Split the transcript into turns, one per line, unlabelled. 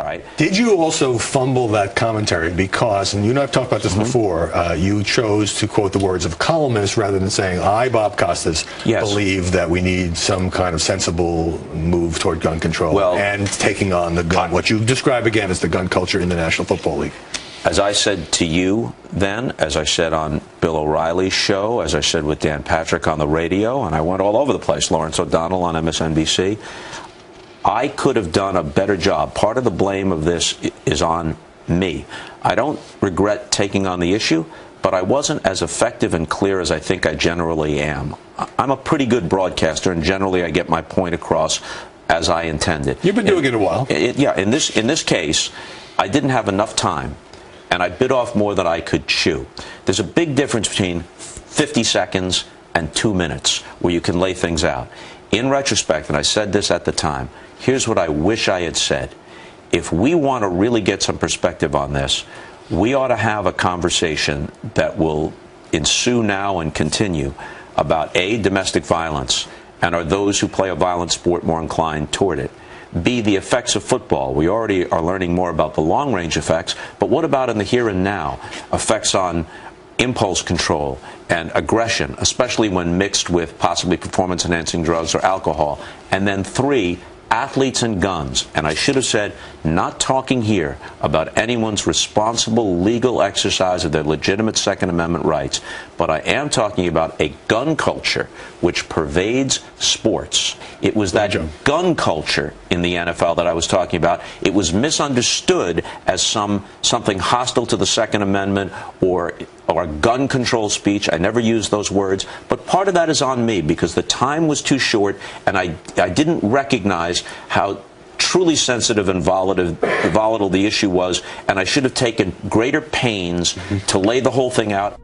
right?
Did you also fumble that commentary because, and you and I have talked about this before, you chose to quote the words of columnists rather than saying, I, Bob Costas, believe that we need some kind of sensible move toward gun control and taking on the gun, what you describe again as the gun culture in the National Football League?
As I said to you then, as I said on Bill O'Reilly's show, as I said with Dan Patrick on the radio, and I went all over the place, Lawrence O'Donnell on MSNBC, I could have done a better job. Part of the blame of this is on me. I don't regret taking on the issue, but I wasn't as effective and clear as I think I generally am. I'm a pretty good broadcaster, and generally I get my point across as I intended.
You've been doing it a while.
In this case, I didn't have enough time, and I bit off more than I could chew. There's a big difference between 50 seconds and 2 minutes where you can lay things out. In retrospect, and I said this at the time, here's what I wish I had said. If we want to really get some perspective on this, we ought to have a conversation that will ensue now and continue about A, domestic violence, and are those who play a violent sport more inclined toward it? B, the effects of football. We already are learning more about the long-range effects, but what about in the here and now? Effects on impulse control and aggression, especially when mixed with possibly performance-enhancing drugs or alcohol. And then 3, athletes and guns. And I should have said, not talking here about anyone's responsible legal exercise of their legitimate Second Amendment rights, but I am talking about a gun culture which pervades sports. It was that gun culture in the NFL that I was talking about. It was misunderstood as something hostile to the Second Amendment or gun control speech. I never used those words, but part of that is on me because the time was too short and I didn't recognize how truly sensitive and volatile the issue was, and I should have taken greater pains to lay the whole thing out.